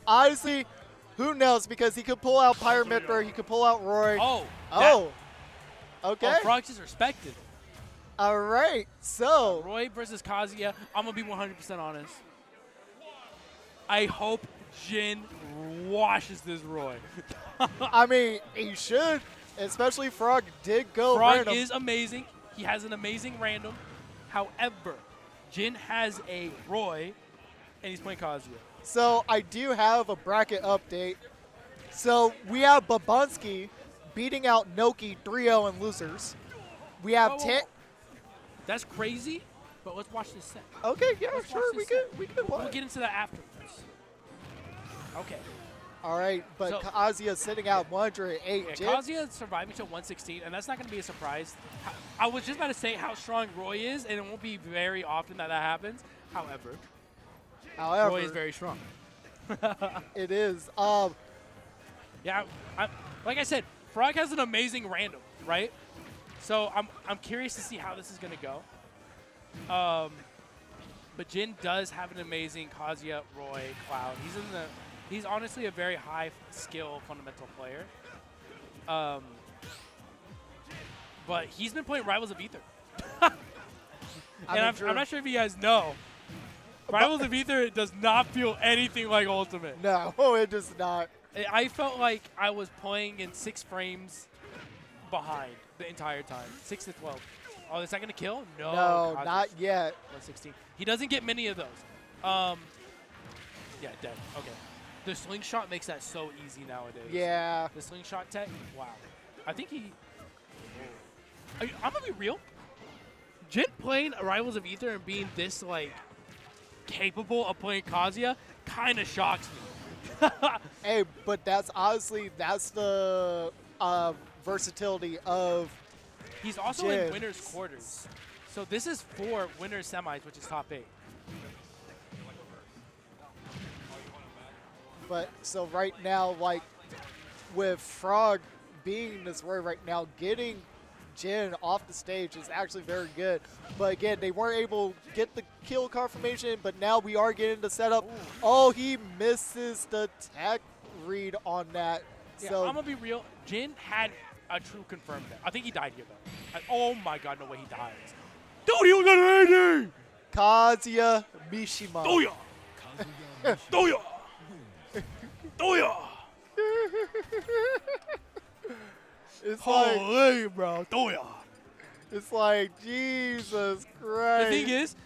honestly, who knows? Because he could pull out Pyramithra, he could pull out Roy. Oh. Okay. Oh, Frawg just respected. All right. So Roy versus Kazuya. I'm going to be 100% honest. I hope Jin washes this Roy. I mean, he should. Especially Frawg did go Frawg random. is amazing. He has an amazing random. However, Jin has a Roy, and he's playing Kazuya. So I do have a bracket update. So we have Babunski beating out Noki 3-0 in losers. We have Whoa. That's crazy, but let's watch this set. Okay, yeah, Let's sure, watch we could watch. We'll get into that afterwards. Okay. All right, but So- Kazuya sitting at 108. Yeah, Jin, Kazuya surviving to 116, and that's not going to be a surprise. I was just about to say how strong Roy is, and it won't be very often that happens. However, Roy is very strong. it is. Yeah, like I said, Frawg has an amazing random, right? So I'm curious to see how this is going to go. But Jin does have an amazing Kazuya, Roy, Cloud. He's honestly a very high skill fundamental player. But he's been playing Rivals of Ether. I'm not sure if you guys know. Rivals of Ether does not feel anything like Ultimate. No, it does not. I felt like I was playing in 6 frames behind the entire time. 6 to 12. Oh, is that going to kill? No. No, not yet. 116. He doesn't get many of those. Yeah, dead. Okay. The slingshot makes that so easy nowadays. Yeah. The slingshot tech, wow. I think he... I'm going to be real. Jin playing Rivals of Ether and being this, like, capable of playing Kazuya kind of shocks me. Hey, but that's honestly, that's the versatility of He's also Jin. in winner's quarters. So this is for winner's semis, which is top 8. But so right now, like with Frawg being this way right now, getting Jin off the stage is actually very good. But again, they weren't able to get the kill confirmation, but now we are getting the setup. Ooh. Oh, he misses the tech read on that. Yeah, So I'm going to be real. Jin had a true confirmed death. I think he died here, though. Oh, my God, no way he dies. Dude, he was at 80! Kazuya Mishima. Doya! Doya! Doya! It's Holy, bro. Doya! it's like, Jesus Christ.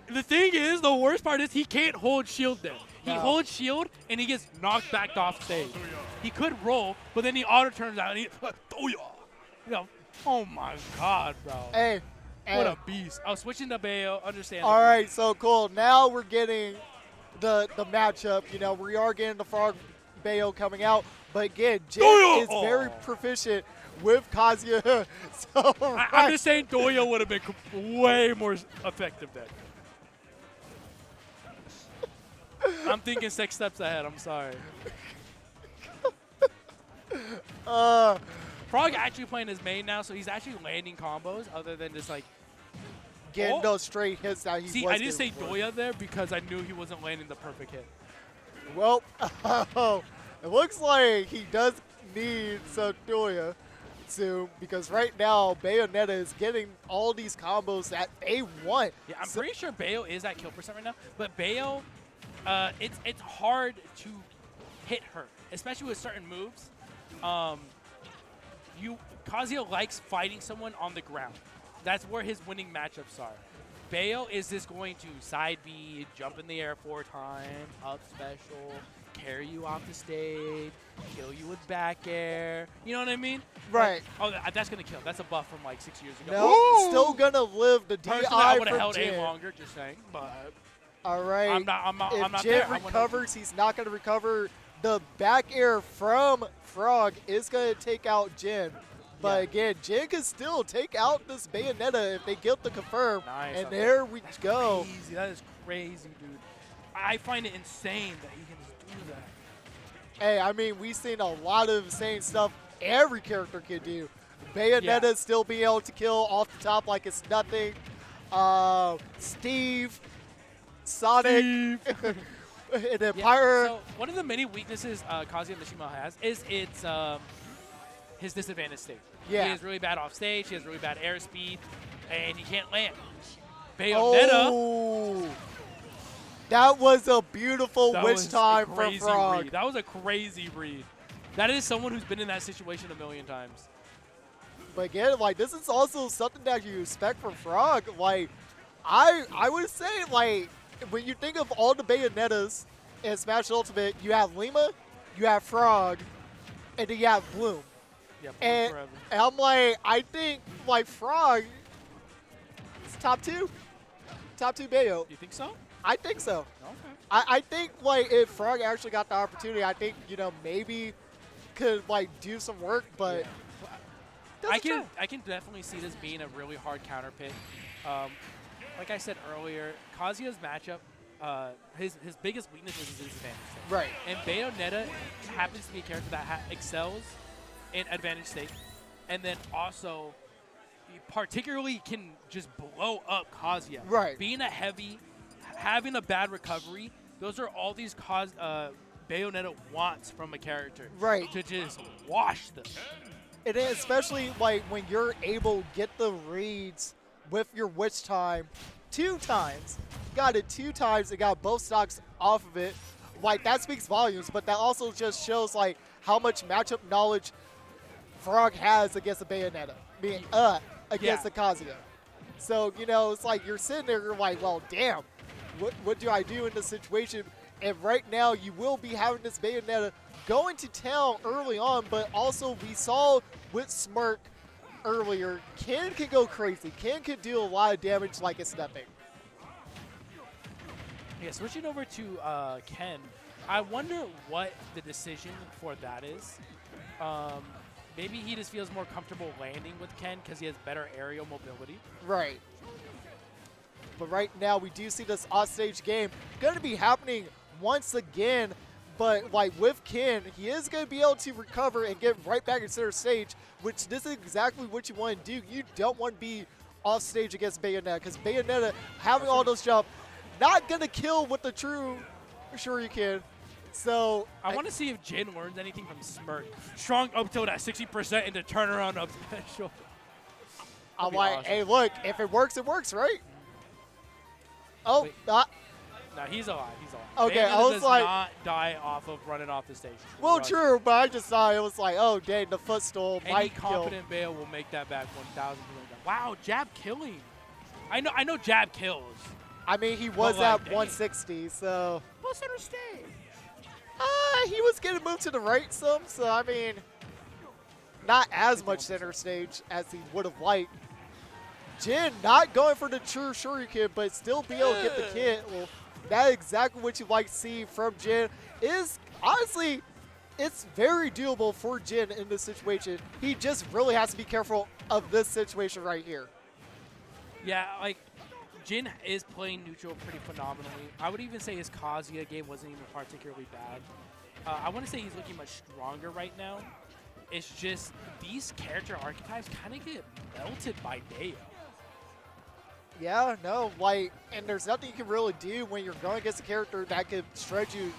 The thing is, the worst part is he can't hold shield there. He No. holds shield, and he gets knocked back off stage. He could roll, but then he auto turns out, and he, Doya! You know, oh my God, bro. Hey. What a beast. I was switching to Bayo, understand. All right, so cool. Now we're getting the matchup. You know, we are getting the Frawg Bayo coming out. But again, Jin is very proficient with Kazuya. So I'm just saying Doya would have been way more effective then. I'm thinking 6 steps ahead. I'm sorry. Frawg actually playing his main now, so he's actually landing combos other than just like getting those straight hits that he See, was I didn't say doing before. Doya there because I knew he wasn't landing the perfect hit. Well, it looks like he does need some Doya soon because right now Bayonetta is getting all these combos that they want. Yeah, I'm pretty sure Bayo is at kill percent right now, but Bayo, it's hard to hit her, especially with certain moves. Kazuya likes fighting someone on the ground. That's where his winning matchups are. Bayo is just going to side B, jump in the air 4 times, up special, carry you off the stage, kill you with back air. You know what I mean? Right. Like, oh, that's going to kill. That's a buff from like 6 years ago. No, still going to live the DI Personally, I would have from held Jin. A longer, just saying. But All right. I'm not if there. Jin recovers, he's not going to recover. The back air from Frawg is going to take out Jin. But again, Jin can still take out this Bayonetta if they get the confirm. Nice. And there we go. Crazy. That is crazy, dude. I find it insane that he can just do that. Hey, I mean, we've seen a lot of insane stuff every character can do. Bayonetta still being able to kill off the top like it's nothing. Steve, Sonic. And then Yeah, Pyre. so one of the many weaknesses Kazuya Mishima has is it's his disadvantage state. Yeah. He has really bad off stage, he has really bad airspeed, and he can't land. Bayonetta. Oh, that was a beautiful witch time from Frawg. Read. That was a crazy read. That is someone who's been in that situation a million times. But again, like, this is also something that you expect from Frawg. Like, I would say, like, when you think of all the Bayonettas in Smash Ultimate, you have Lima, you have Frawg, and then you have Bloom. Yeah, And I'm like, I think, like, Frawg is top two Bayo. You think so? I think so. Okay. I think, like, if Frawg actually got the opportunity, I think, you know, maybe could, like, do some work, but... Yeah. I can definitely see this being a really hard counter pick. Like I said earlier, Kazuya's matchup, his biggest weakness is his advantage state. Right. And Bayonetta happens to be a character that excels in advantage state, and then also particularly can just blow up Kazuya. Right. Being a heavy, having a bad recovery, those are all these Bayonetta wants from a character. Right. To just wash them. And then especially, like, when you're able to get the reads with your witch time 2 times. Got it 2 times and got both stocks off of it. Like, that speaks volumes, but that also just shows, like, how much matchup knowledge Frawg has against a Bayonetta. Against the Kazuya. So, you know, it's like you're sitting there, you're like, well, damn, what do I do in this situation? And right now, you will be having this Bayonetta going to town early on, but also we saw with Smirk earlier, Ken can go crazy. Ken can do a lot of damage like it's nothing. Yeah, switching over to Ken, I wonder what the decision for that is. Maybe he just feels more comfortable landing with Ken because he has better aerial mobility. Right. But right now, we do see this offstage game going to be happening once again. But, like, with Ken, he is going to be able to recover and get right back in center stage, which this is exactly what you want to do. You don't want to be off stage against Bayonetta, because Bayonetta, having all those jumps, not going to kill with the true Shuriken. So I want to see if Jin learns anything from Smirk. Strong up tilt at 60% into turnaround up special. I'm like, awesome. Hey, look, if it works, right? Oh, no, he's alive. He's alive. Okay, Bayonetta I was does like, not die off of running off the stage. Well, true, but I just saw it was like, oh, dang, the footstool Any might kill. competent Bayo will make that back 1,000%. Wow, jab killing. I know jab kills. I mean, he was at 160, so. What's center stage? He was getting moved to the right some, so I mean, not as much center stage as he would have liked. Jin not going for the true Shuriken, but still be able to get the kit. Well, that's exactly what you like to see from Jin. Is honestly, it's very doable for Jin in this situation. He just really has to be careful of this situation right here. Yeah, like, Jin is playing neutral pretty phenomenally. I would even say his Kazuya game wasn't even particularly bad. I want to say he's looking much stronger right now. It's just these character archetypes kind of get melted by Bayo. Yeah, no, like, and there's nothing you can really do when you're going against a character that could shred you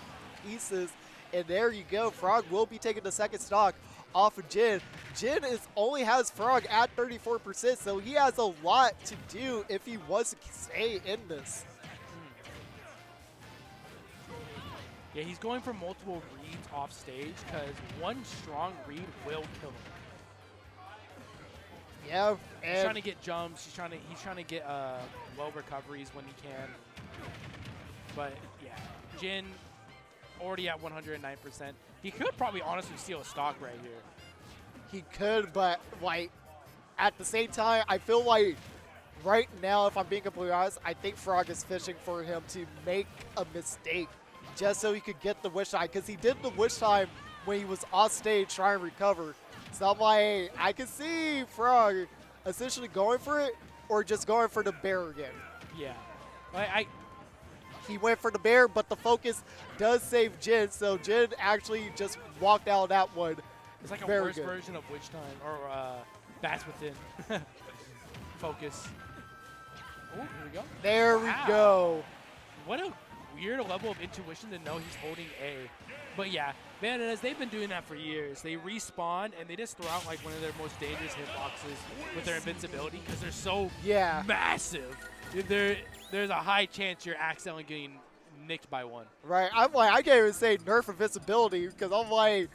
pieces. And there you go. Frawg will be taking the second stock off of Jin. Jin only has Frawg at 34%, so he has a lot to do if he wants to stay in this. Yeah, he's going for multiple reads off stage because one strong read will kill him. Yeah, he's trying to get jumps. He's trying to get low recoveries when he can. But yeah, Jin already at 109%. He could probably honestly steal a stock right here. He could, but like at the same time, I feel like right now, if I'm being completely honest, I think Frawg is fishing for him to make a mistake just so he could get the wish time, because he did the wish time when he was off stage trying to recover. So I'm like, hey, I can see Frawg essentially going for it or just going for the bear again. Yeah. He went for the bear, but the focus does save Jin, so Jin actually just walked out of that one. It's like a worse version of Witch Time, or Bats Within. Focus. Oh, here we go. There we go. What a weird level of intuition to know he's holding A. But yeah, Bayonetta's, they've been doing that for years. They respawn, and they just throw out like one of their most dangerous hitboxes with their invincibility because they're so massive. There's a high chance you're accidentally getting nicked by one. Right. I'm like, I can't even say nerf invincibility because I'm like,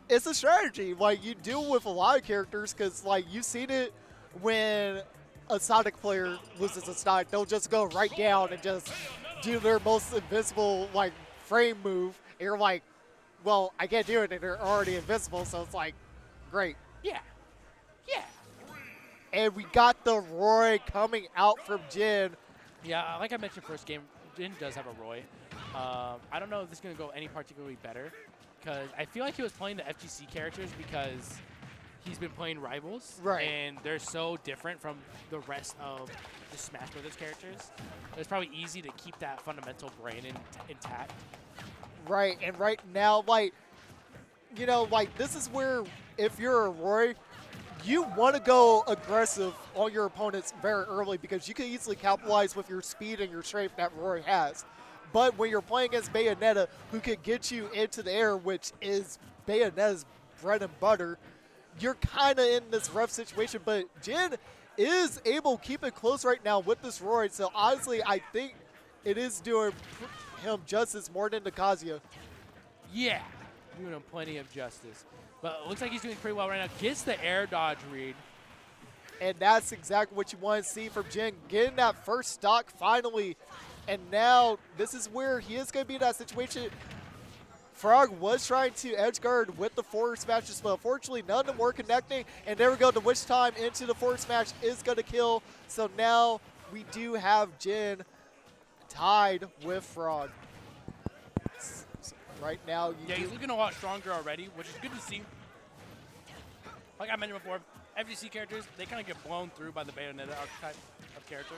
it's a strategy. Like, you do with a lot of characters because, like, you've seen it when a Sonic player loses a stock. They'll just go right down and just do their most invincible, like, frame move. And you're like, well, I can't do it, and they're already invincible, so it's like, great. Yeah. Yeah. And we got the Roy coming out from Jin. Yeah, like I mentioned first game, Jin does have a Roy. I don't know if this is going to go any particularly better, because I feel like he was playing the FGC characters because he's been playing Rivals, and they're so different from the rest of the Smash Brothers characters. It's probably easy to keep that fundamental brain intact. Right, and right now, like, you know, like, this is where, if you're a Roy, you want to go aggressive on your opponents very early because you can easily capitalize with your speed and your strength that Roy has. But when you're playing against Bayonetta, who can get you into the air, which is Bayonetta's bread and butter, you're kind of in this rough situation. But Jin is able to keep it close right now with this Roy. So honestly, I think it is doing him justice more than the Kazuya. Yeah, doing him plenty of justice. But it looks like he's doing pretty well right now. Gets the air dodge read. And that's exactly what you want to see from Jin. Getting that first stock finally. And now this is where he is going to be in that situation. Frawg was trying to edge guard with the forward smashes, but unfortunately none of them were connecting. And there we go. The witch time into the forward smash is going to kill. So now we do have Jin tied with Frawg. Right now, he's looking a lot stronger already, which is good to see. Like I mentioned before, FGC characters, they kind of get blown through by the Bayonetta archetype of character.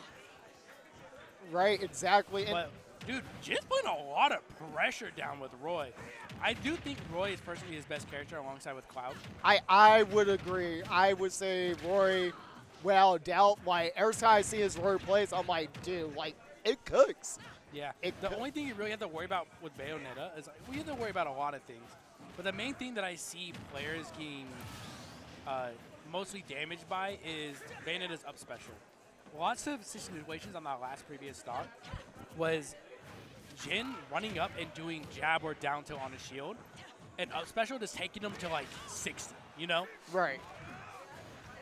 Right, exactly. But, dude, Jin's putting a lot of pressure down with Roy. I do think Roy is personally his best character alongside with Cloud. I would agree. I would say Roy, without a doubt. Like, every time I see his Roy plays, I'm like, dude, like, it cooks. Yeah. The only thing you really have to worry about with Bayonetta is we have to worry about a lot of things. But the main thing that I see players getting mostly damaged by is Bayonetta's up special. Lots of situations on that last previous stock was Jin running up and doing jab or down tilt on a shield, and up special just taking him to like 60, you know? Right.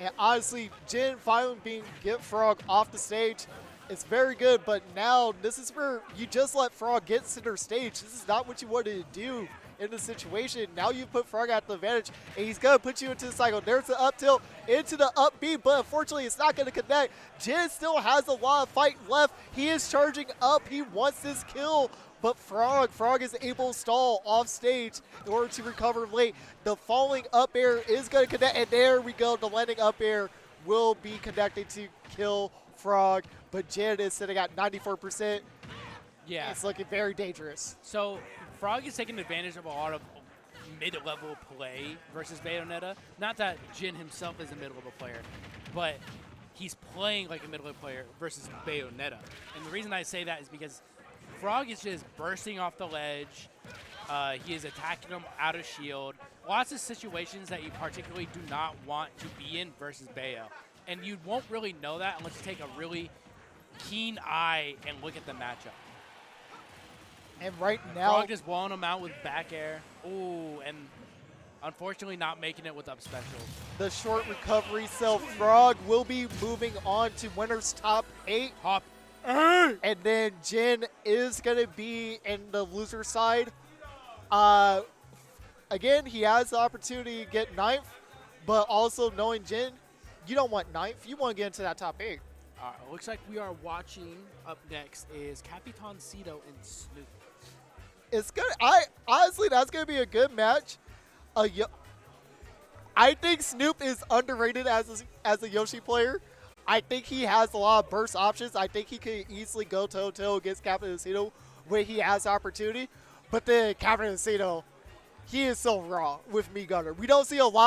And honestly, Jin finally get Frawg off the stage. It's very good, but now this is where you just let Frawg get center stage. This is not what you wanted to do in this situation. Now you put Frawg at the advantage, and he's going to put you into the cycle. There's the up tilt into the up B, but unfortunately it's not going to connect. Jin still has a lot of fight left. He is charging up. He wants this kill, but Frawg is able to stall off stage in order to recover late. The falling up air is going to connect, and there we go. The landing up air will be connected to kill Frawg, but Jin is sitting at 94%. Yeah. It's looking very dangerous. So Frawg is taking advantage of a lot of mid-level play versus Bayonetta. Not that Jin himself is a mid-level player, but he's playing like a mid-level player versus Bayonetta. And the reason I say that is because Frawg is just bursting off the ledge. He is attacking him out of shield. Lots of situations that you particularly do not want to be in versus Bayo. And you won't really know that unless you take a really keen eye and look at the matchup. And right now, Frawg just blowing him out with back air. Ooh, and unfortunately not making it with up special. The short recovery, so Frawg will be moving on to winner's top 8. Top 8! And then Jin is going to be in the loser side. Again, he has the opportunity to get 9th, but also knowing Jin, you don't want 9th. You want to get into that top 8. Looks like we are watching. Up next is Capitan Cito and Snoop. It's good. Honestly, that's going to be a good match. I think Snoop is underrated as a Yoshi player. I think he has a lot of burst options. I think he could easily go toe-to-toe against Capitan Cito when he has the opportunity. But then Capitan Cito, he is so raw with Mii Gunner. We don't see a lot